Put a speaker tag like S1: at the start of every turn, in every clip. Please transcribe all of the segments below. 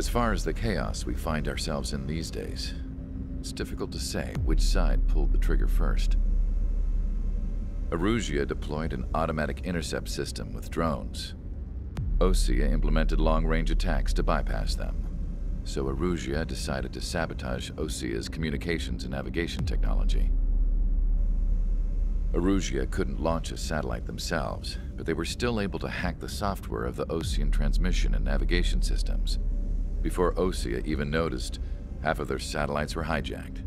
S1: As far as the chaos we find ourselves in these days, it's difficult to say which side pulled the trigger first. Uresean deployed an automatic intercept system with drones. Osea implemented long-range attacks to bypass them. So Uresean decided to sabotage Osea's communications and navigation technology. Uresean couldn't launch a satellite themselves, but they were still able to hack the software of the Osean transmission and navigation systems. Before Osea even noticed, half of their satellites were hijacked.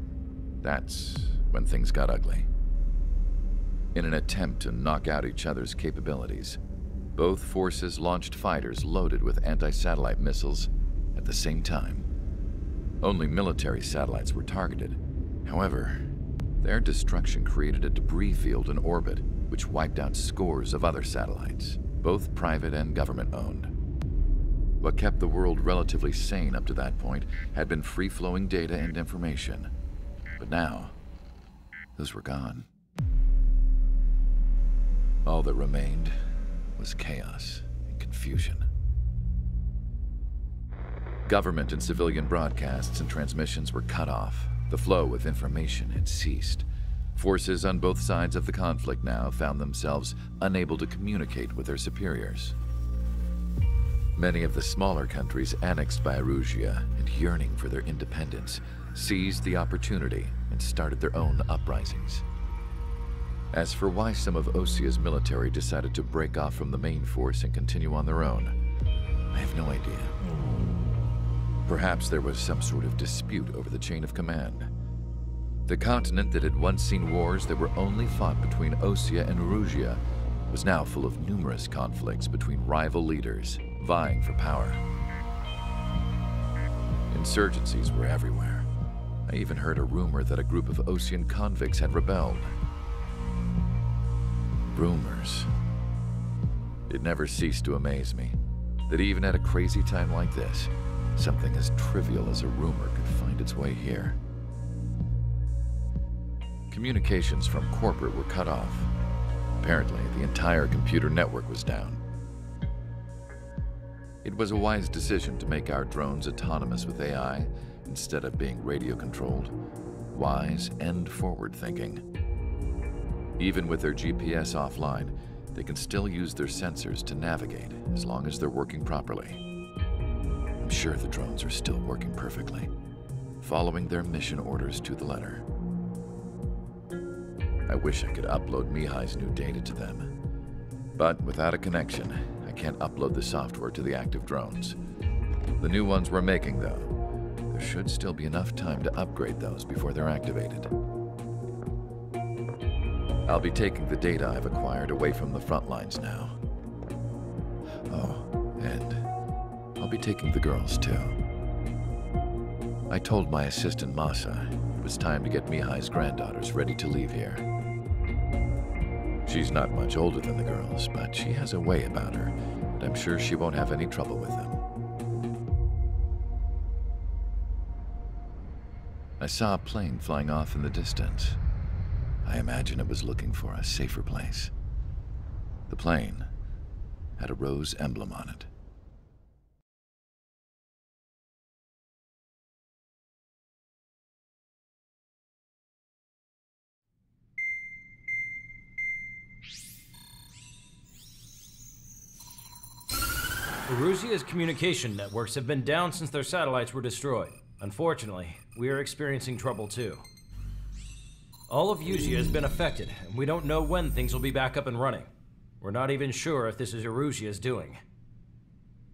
S1: That's when things got ugly. In an attempt to knock out each other's capabilities, both forces launched fighters loaded with anti-satellite missiles at the same time. Only military satellites were targeted. However, their destruction created a debris field in orbit, which wiped out scores of other satellites, both private and government-owned. What kept the world relatively sane up to that point had been free-flowing data and information. But now, those were gone. All that remained was chaos and confusion. Government and civilian broadcasts and transmissions were cut off. The flow of information had ceased. Forces on both sides of the conflict now found themselves unable to communicate with their superiors. Many of the smaller countries annexed by Uresean and yearning for their independence seized the opportunity and started their own uprisings. As for why some of Osea's military decided to break off from the main force and continue on their own, I have no idea. Perhaps there was some sort of dispute over the chain of command. The continent that had once seen wars that were only fought between Osea and Uresean was now full of numerous conflicts between rival leaders vying for power. Insurgencies were everywhere. I even heard a rumor that a group of Osean convicts had rebelled. Rumors. It never ceased to amaze me that even at a crazy time like this, something as trivial as a rumor could find its way here. Communications from corporate were cut off. Apparently, the entire computer network was down. It was a wise decision to make our drones autonomous with AI instead of being radio-controlled. Wise and forward-thinking. Even with their GPS offline, they can still use their sensors to navigate as long as they're working properly. I'm sure the drones are still working perfectly, following their mission orders to the letter. I wish I could upload Mihai's new data to them. But without a connection, I can't upload the software to the active drones. The new ones we're making, though, there should still be enough time to upgrade those before they're activated. I'll be taking the data I've acquired away from the front lines now. Oh, and I'll be taking the girls, too. I told my assistant Masa it was time to get Mihai's granddaughters ready to leave here. She's not much older than the girls, but she has a way about her, and I'm sure she won't have any trouble with them. I saw a plane flying off in the distance. I imagine it was looking for a safer place. The plane had a rose emblem on it.
S2: Uresean's communication networks have been down since their satellites were destroyed. Unfortunately, we are experiencing trouble too. All of Uresean has been affected, and we don't know when things will be back up and running. We're not even sure if this is Uresean's doing.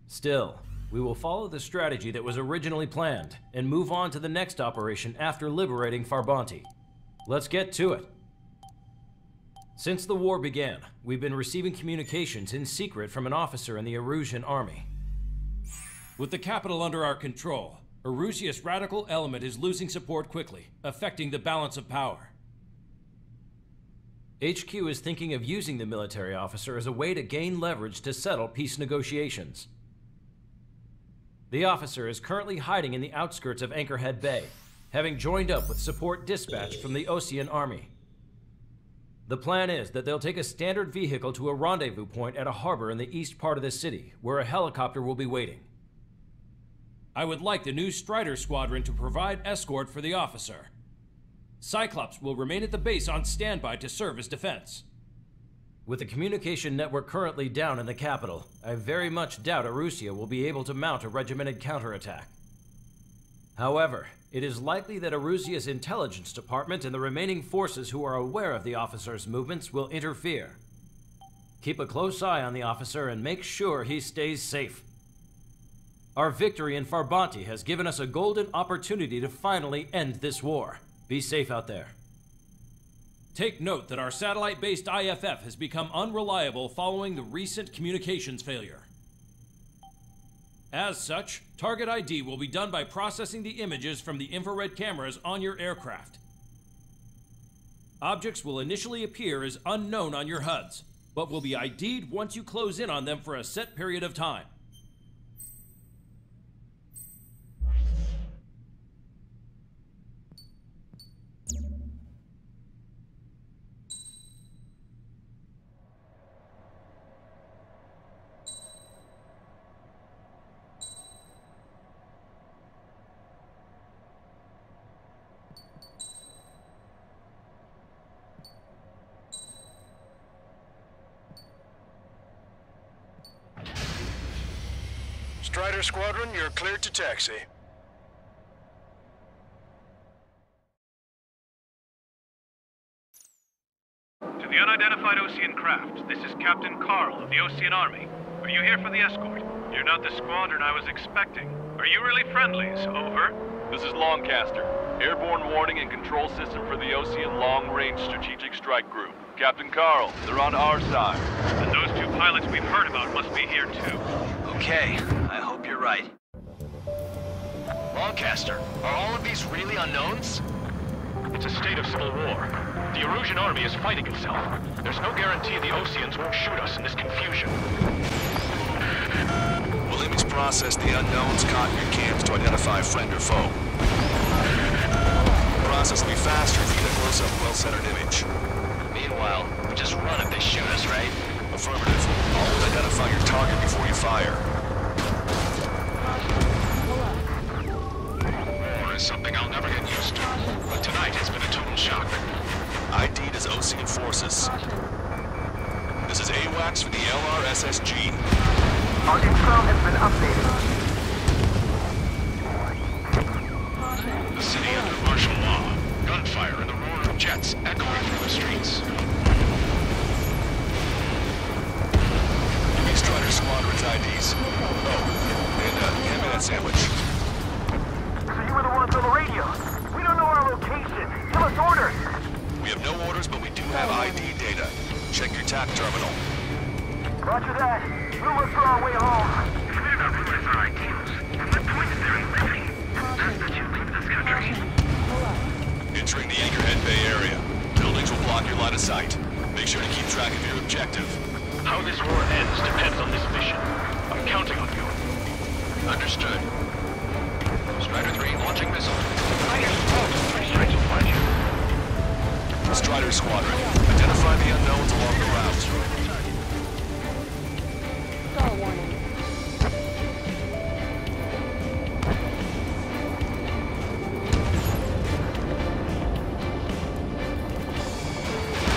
S2: Still, we will follow the strategy that was originally planned, and move on to the next operation after liberating Labarthe. Let's get to it. Since the war began, we've been receiving communications in secret from an officer in the Uresean army.
S3: With the capital under our control, Uresean's radical element is losing support quickly, affecting the balance of power.
S2: HQ is thinking of using the military officer as a way to gain leverage to settle peace negotiations. The officer is currently hiding in the outskirts of Anchorhead Bay, having joined up with support dispatch from the Osean army. The plan is that they'll take a standard vehicle to a rendezvous point at a harbor in the east part of the city, where a helicopter will be waiting.
S3: I would like the new Strider Squadron to provide escort for the officer. Cyclops will remain at the base on standby to serve as defense.
S2: With the communication network currently down in the capital, I very much doubt Uresean will be able to mount a regimented counterattack. However, it is likely that Uresean's intelligence department and the remaining forces who are aware of the officer's movements will interfere. Keep a close eye on the officer and make sure he stays safe. Our victory in Labarthe has given us a golden opportunity to finally end this war. Be safe out there.
S3: Take note that our satellite-based IFF has become unreliable following the recent communications failure. As such, target ID will be done by processing the images from the infrared cameras on your aircraft. Objects will initially appear as unknown on your HUDs, but will be ID'd once you close in on them for a set period of time.
S4: Strider Squadron, you're cleared to taxi.
S5: To the unidentified Ocean craft, this is Captain Carl of the Ocean Army. Are you here for the escort? You're not the squadron I was expecting. Are you really friendlies? Over.
S6: This is Longcaster. Airborne warning and control system for the Ocean Long-Range Strategic Strike Group. Captain Carl, they're on our side.
S5: And those two pilots we've heard about must be here too.
S7: Okay, I hope you're right. Longcaster, are all of these really unknowns?
S5: It's a state of civil war. The Uresean army is fighting itself. There's no guarantee the Oceans won't shoot us in this confusion.
S4: Will image process the unknowns caught in your cams to identify friend or foe? The process will be faster if you get a close-up, well-centered image.
S7: Meanwhile, we just run if they shoot us, right?
S4: Affirmative. Always identify your target before you fire.
S5: War is something I'll never get used to, but tonight has been a total shock.
S4: ID'd as Ocean forces. This is AWACS from the LRSSG.
S8: Our intel has been updated.
S5: The city under martial law. Gunfire and the roar of jets echoing through the streets.
S4: Give me Strider Squadron's IDs. Oh, and hand me that sandwich.
S8: So you were the ones on the radio. We don't know our location. Give us orders.
S4: We have no orders, but we do have ID data. Check your TAC terminal.
S8: Roger that. We'll look for our way home.
S5: If we do not realize our ideals, at what point is there living? That's the two of this country.
S4: Entering the Anchorhead Bay area. Buildings will block your line of sight. Make sure to keep track of your objective.
S5: How this war ends depends on this mission. I'm counting on you. Understood. Strider 3 launching missile. I guess three strikes will find you.
S4: Strider Squadron, identify the unknowns along the route.
S9: Stall warning.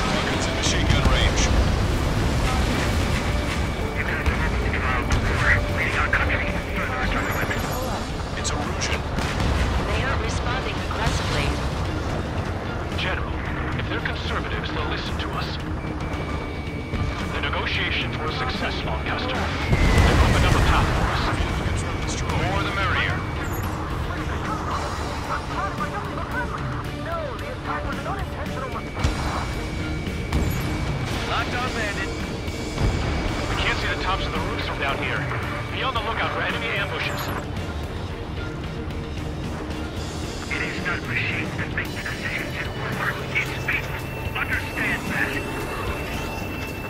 S4: Rockets in machine gun range. It's Uresean.
S9: They aren't responding aggressively.
S5: General, if they're conservatives, they'll listen to us. The negotiations were a success, Longcaster. They've opened up a path for us. The more the merrier.
S8: No, the attack was an unintentional mistake.
S7: Lockdown bandit.
S5: We can't see the tops of the roofs from down here. Be on the lookout for enemy ambushes. It is not machines that make the decisions in war. It's people. Understand that.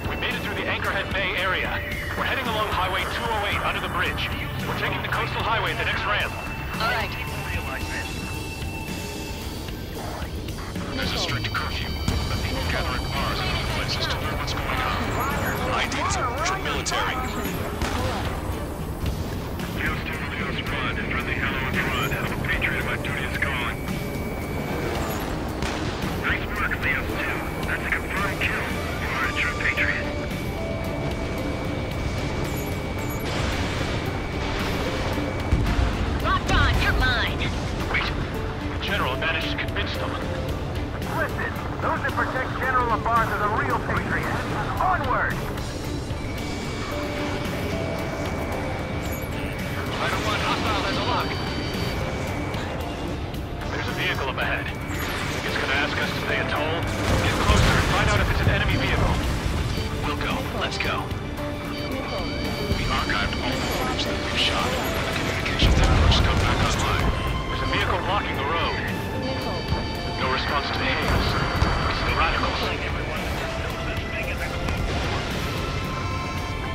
S5: We made it through the Anchorhead Bay area. We're heading along Highway 208 under the bridge. We're taking the coastal highway at the next ramp.
S9: All right.
S5: There's a strict curfew, but people gather at bars and other places to learn what's going on.
S4: ID is Uresean military.
S5: Leo Squad, friendly
S8: protect General Labarthe as a real patriot. Onward!
S5: Fighter 1, hostile has a lock. There's a vehicle up ahead. Think it's gonna ask us to pay a toll? Get closer and find out if it's an enemy vehicle.
S7: We'll go. Let's go.
S5: We archived all the footage that we've shot. The communications networks come back online. There's a vehicle blocking the road. No response to the hails. It's the radicals.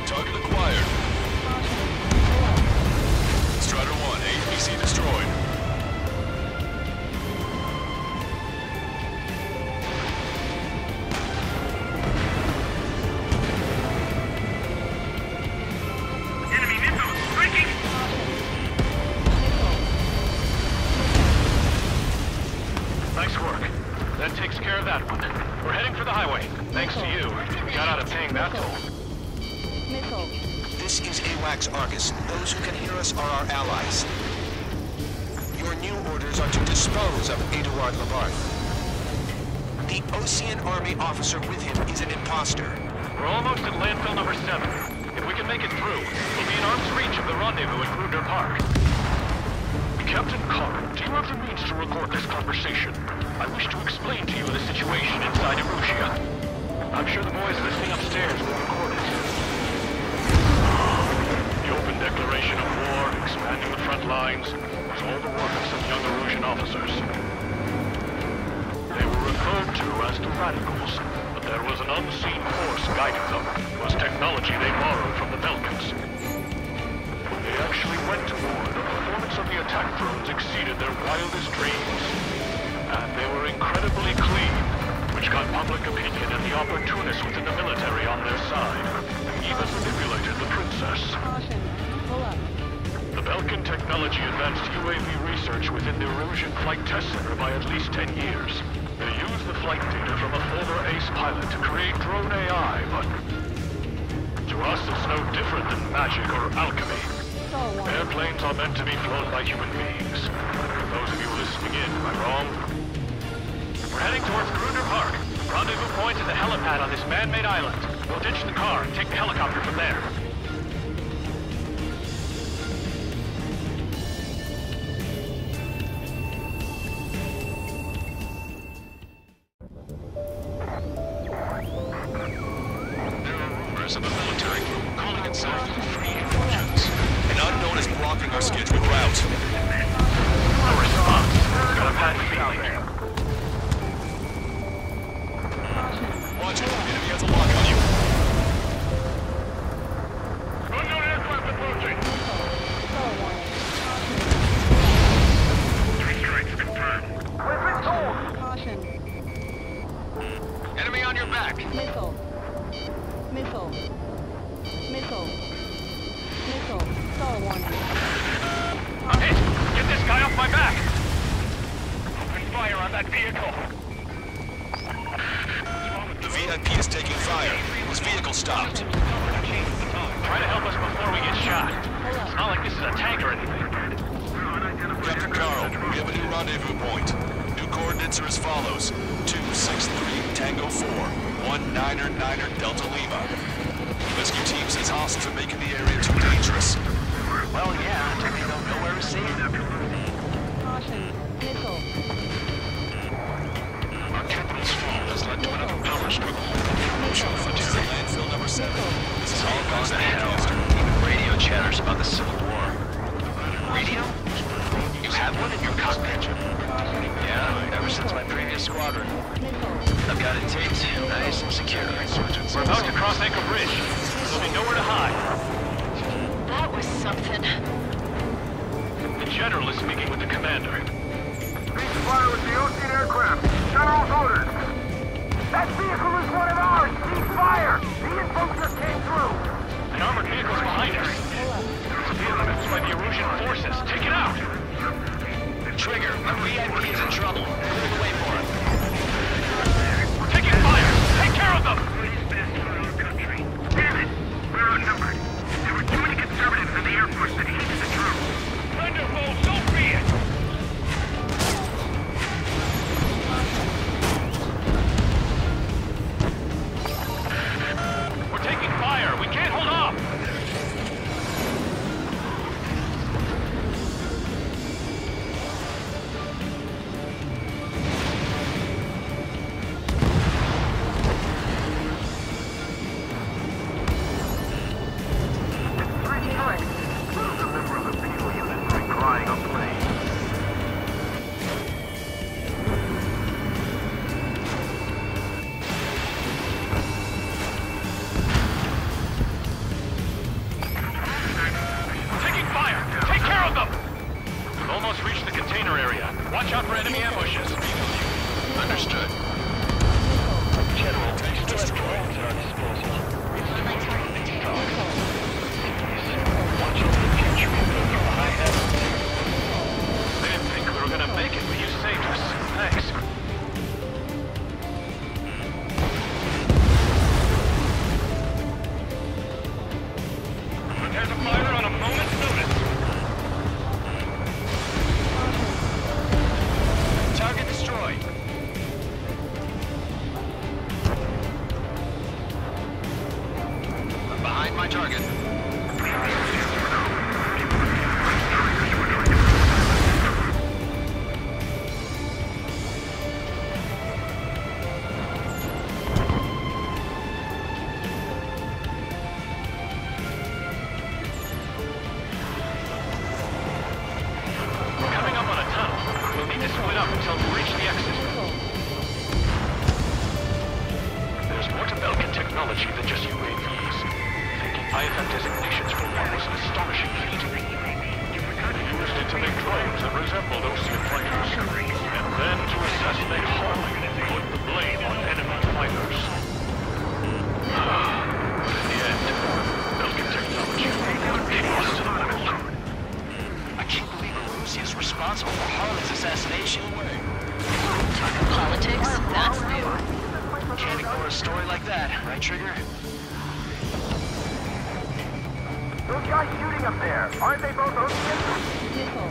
S4: Target acquired. Strider 1, APC destroyed.
S5: Enemy missiles striking! Nice work. That takes care of that one. We're heading for the highway. Thanks to you. We got out of paying that toll.
S10: This is AWACS Argus. Those who can hear us are our allies. Your new orders are to dispose of Eduard Labarthe. The Ocean Army officer with him is an imposter.
S5: We're almost at landfill number 7. If we can make it through, we'll be in arm's reach of the rendezvous at Grunder Park. Captain Carr, do you have the means to record this conversation? I wish to explain to you the situation inside Uresean. I'm sure the boys listening upstairs will record it. The open declaration of war, expanding the front lines, was all the work of some young Uresean officers. They were referred to as the Radicals, but there was an unseen force guiding them. It was technology they borrowed from the Belkans. When they actually went to war, the performance of the attack drones exceeded their wildest dreams. And they were incredibly clean, which got public opinion and the opportunists within the military on their side. They even manipulated the princess. The Belkan technology advanced UAV research within the Uresean Flight Test Center by at least 10 years. They used the flight data from a former ace pilot to create drone AI, but to us it's no different than magic or alchemy. Airplanes are meant to be flown by human beings. For those of you listening in, am I wrong? We're heading towards Grunder Park. Rendezvous point is a helipad on this man-made island. We'll ditch the car and take the helicopter from there.
S4: There are rumors of a military group calling itself the Free Agents. An unknown is blocking our scheduled route.
S5: No response. Got a bad feeling.
S4: Watch it. Enemy has a lock on you.
S5: Unknown aircraft approaching. Three strikes confirmed.
S8: We've been told!
S5: Enemy on your back.
S11: Missile. Stall warning.
S5: I'm hit. Get this guy off my back. Open fire on that vehicle.
S4: The VIP is taking fire. His vehicle stopped.
S5: Try to help us before we get shot. It's not like this is a tank or anything.
S4: Captain Carl, we have a new rendezvous point. New coordinates are as follows. 263 Tango 4, 1999 Delta Lima. Rescue team says hostiles are making the area too dangerous.
S7: Well, yeah, until we don't know where to see them.
S11: Missile.
S4: Our capital's fall has led to another power struggle. Military landfill number 7. This is all
S7: Gone to hell. Even radio chatters about the Civil War. Radio? You have one in your cockpit? Yeah, ever since my previous squadron. I've got it taped, nice and secure.
S5: We're about to cross Anchor Bridge. There'll be nowhere to hide.
S9: That was something.
S5: The General is speaking with the commander.
S8: Cease fire with the Ocean aircraft. General's orders. That vehicle is one of ours! Cease fire! The info just came through!
S5: An armored vehicle's behind us. It's being used by the Uresean forces. Take it out!
S7: Trigger, our VIP is in trouble. Clear the way for him.
S5: We're taking fire! Take care of them!
S8: Damn it! We're outnumbered. There were too many conservatives in the Air Force that hated the truth.
S5: Wonderful, so be it!
S7: target.
S5: Coming up on a tunnel. We'll need to split up until we reach the exit. There's more to Belkin technology than just UAVs. Thinking IFM designations for one was an astonishing feat. They used it to make drones that resembled Ocean fighters, and then to assassinate home and put the blame on enemy fighters. But in the end, Belkin technology was lost to the world.
S7: I can't believe Uresean is responsible for Harlan's assassination.
S9: Talking politics? That's new.
S7: Can't ignore a story like that, right, Trigger?
S8: Those guys shooting up there, aren't they both Ocean?
S11: Missile.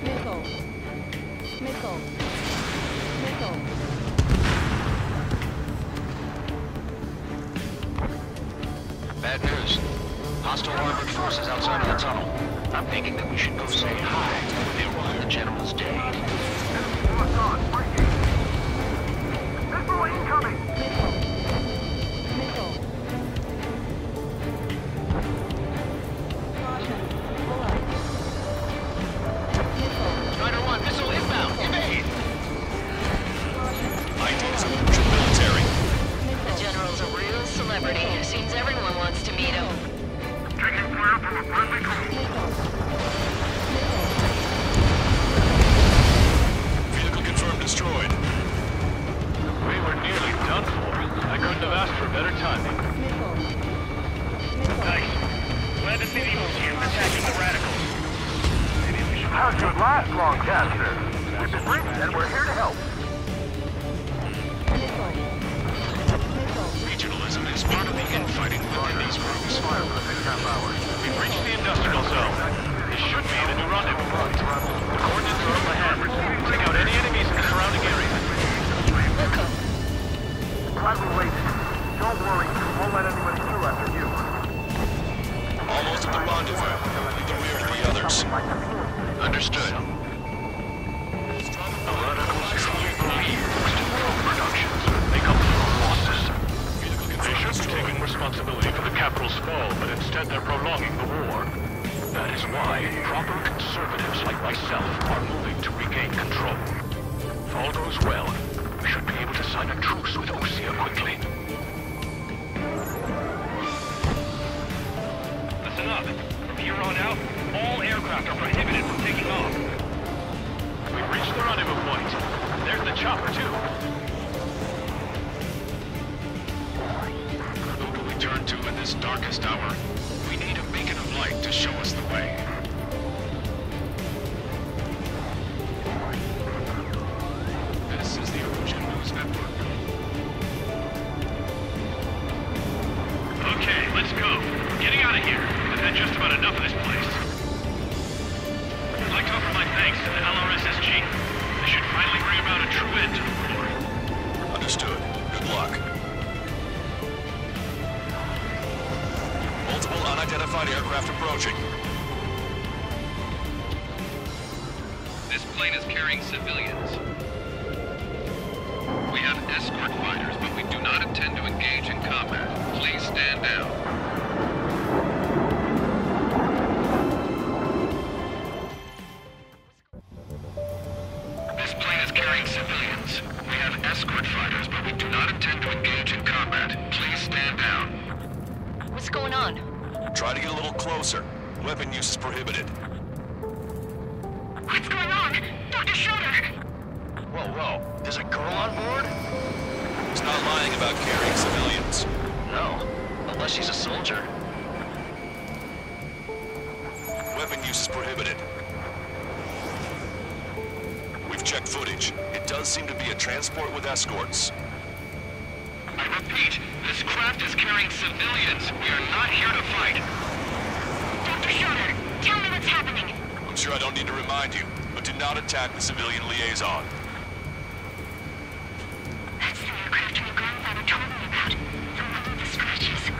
S11: Missile. Missile. Missile.
S7: Bad news. Hostile armored forces outside of the tunnel. I'm thinking that we should go say hi to the General's day.
S8: What's on? Missile incoming!
S11: Missile. Missile. Caution. Pull up. Missile.
S7: Strider 1, missile inbound. Evade!
S4: IDs of Russian military.
S9: The General's a real celebrity. Seems everyone wants to meet him.
S8: Taking fire from a friendly call.
S4: Vehicle confirmed destroyed.
S5: We were nearly done for. I couldn't have asked for better timing. Nice. Glad to see the Ureseans attacking the radicals.
S8: How should last long, Caster? We've been briefed and we're here to help.
S5: Regionalism is part of the infighting within these groups. We've reached the industrial zone. This should be the new rendezvous point. The coordinates are up ahead. Take out any enemies in the surrounding area.
S8: Glad we waited. Don't worry, we won't let anybody through after you.
S4: Almost at the rendezvous. In the rear of the others.
S5: Understood. The radicals illegally used drone productions to make up for losses. They should be taking responsibility for the capital's fall, but instead they're prolonging the war. That is why proper conservatives like myself are moving to regain control. If all goes well, we should be able to sign a truce with Uresean quickly. Listen up. From here on out, all aircraft are prohibited from taking off. We've reached the rendezvous point. There's the chopper, too.
S4: Who do we turn to in this darkest hour? We need a beacon of light to show us the way. This is the Uresean News Network.
S5: Okay, let's go. Getting out of here. I've had just about enough of this place. I'd like to offer my thanks to the LRSSG. They should finally bring about a true end to the war.
S4: Understood. Good luck. Multiple unidentified aircraft approaching.
S12: This plane is carrying civilians. We have escort fighters, but we do not intend to engage in combat. Please stand down. This plane is carrying civilians. We have escort fighters, but we do not intend to engage in combat. Please stand down.
S9: What's going on?
S4: Try to get a little closer. Weapon use is prohibited.
S9: What's going on? Dr. Schroeder!
S7: Whoa, whoa. There's a girl on board?
S4: He's not lying about carrying civilians.
S7: No. Unless she's a soldier.
S4: Weapon use is prohibited. We've checked footage. It does seem to be a transport with escorts.
S12: I repeat, this craft is carrying civilians. We are not here to fight.
S9: Dr. Schroeder, tell me what's happening.
S4: I'm sure I don't need to remind you, but do not attack the civilian liaison.
S9: That's the aircraft my grandfather told me about. The one with the scratches.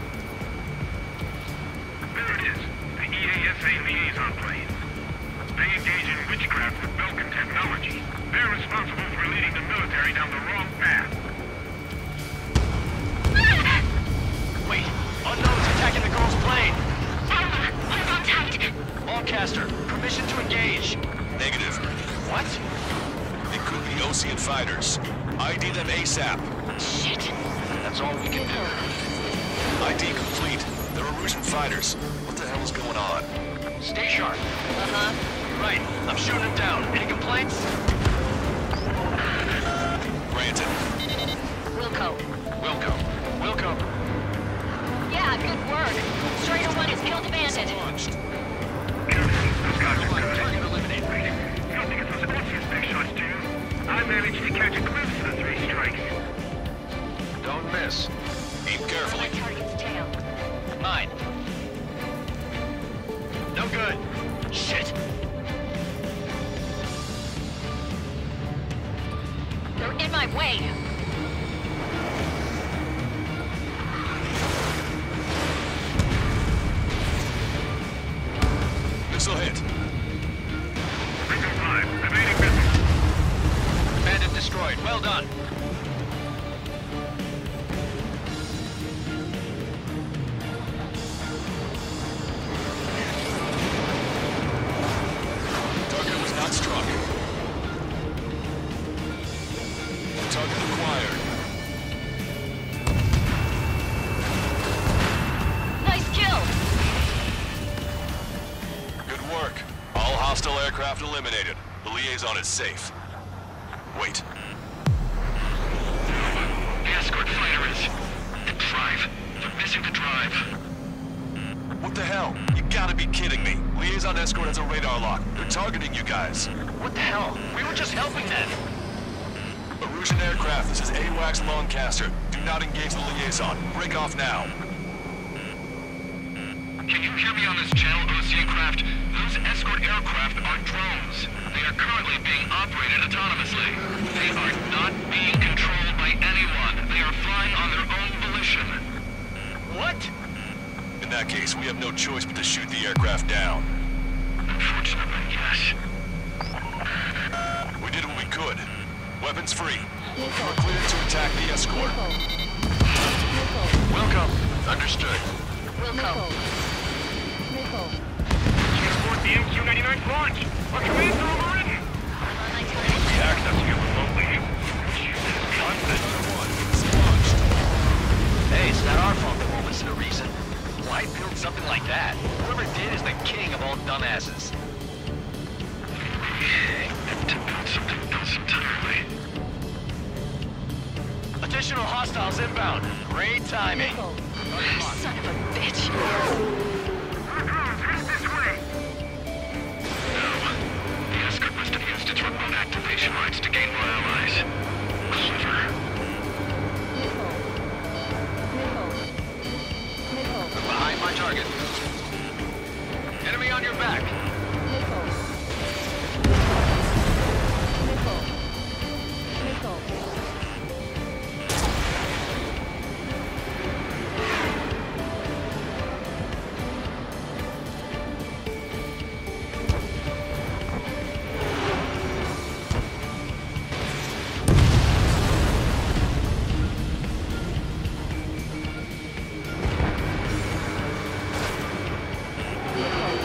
S4: ASAP.
S7: Shit. That's all we can do.
S4: ID complete. They're Uresean fighters. What the hell is going on?
S7: Stay sharp. Right. I'm shooting them down. Any complaints?
S4: Granted.
S9: Wilco.
S7: Wilco.
S9: Yeah, good work. Strider 1 has killed a bandit.
S4: Launched.
S7: Target eliminated.
S5: You don't think it's those Ocean big shots, do you? I managed to catch a glimpse of the 3 strikes.
S7: Don't miss.
S4: Aim carefully.
S9: My target's tail.
S7: Mine. No good. Shit.
S9: They're in my way.
S4: Missile hit.
S5: Missile 5, evading missile.
S7: Bandit destroyed. Well done.
S4: Target was not struck. Target acquired.
S9: Nice kill.
S4: Good work. All hostile aircraft eliminated. The liaison is safe. Wait.
S12: The escort fighter is... the drive. They're missing the drive.
S4: What the hell? You gotta be kidding me. Liaison escort has a radar lock. They're targeting you guys.
S7: What the hell? We were just helping them.
S4: Uresean aircraft, this is AWACS Lancaster. Do not engage the liaison. Break off now.
S12: Can you hear me on this channel, Uresean craft? Those escort aircraft are drones. They are currently being operated autonomously. They are not being controlled by anyone. They are flying on their own volition.
S7: What?
S4: In that case, we have no choice but to shoot the aircraft down.
S12: Unfortunately, yes.
S4: We did what we could. Weapons free. We're cleared to attack the escort.
S7: Welcome. Understood.
S9: Wilco.
S5: Transport the MQ-99 launch. Our commands are overridden. Access to you remotely. Jesus, constant.
S7: Hey, it's not our fault they won't listen to reason. Why build something like that? Whoever did is the king of all dumbasses.
S12: To build something else entirely.
S7: Additional hostiles inbound. Great timing.
S9: Son of a bitch.
S5: Our drones, headed this way.
S12: No. The escort must have used its remote activation rights to gain more allies. Clever.
S7: Behind my target. Enemy on your back.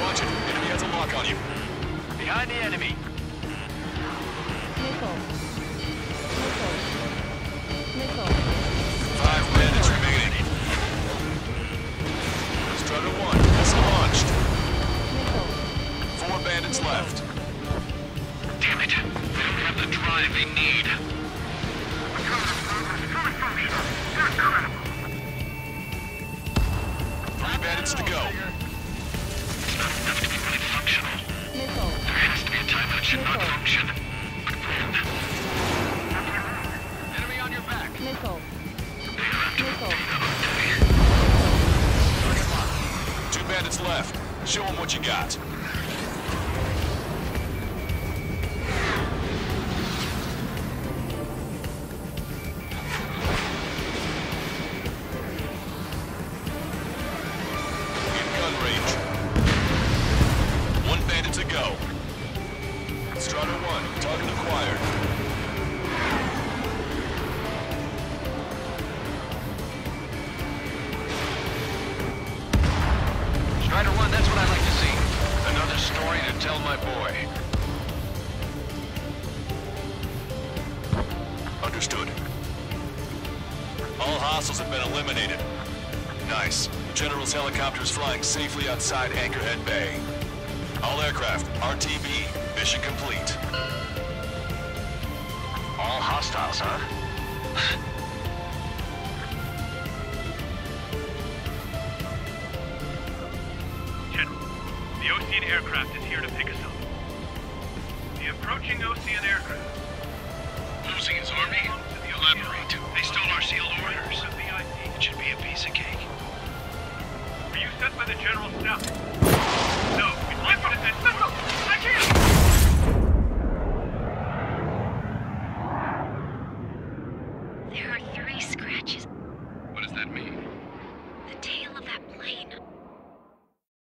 S4: Watch it. Enemy has a lock on you.
S7: Behind the enemy.
S4: Five bandits remaining. Strider 1, missile launched. 4 bandits left.
S12: Damn it. They don't have the drive they need.
S5: Fully functional. Incredible.
S4: 3 bandits to go.
S12: It's not enough to be really functional. There has to be a time when it should not function. But when?
S7: Enemy on your back.
S12: They are after BANDAI.
S4: 2 bandits left. Show them what you got. In gun range. 1 bandit to go. Strider 1, target acquired.
S7: Strider 1, that's what I like to see. Another story to tell my boy.
S4: Understood. All hostiles have been eliminated. Nice. General's helicopter is flying safely outside Anchorhead Bay. All aircraft, RTB, mission complete.
S7: All hostiles, huh?
S5: General, the Ocean aircraft is here to pick us up. The approaching Ocean aircraft.
S12: Losing his army? Elaborate. They stole our sealed orders?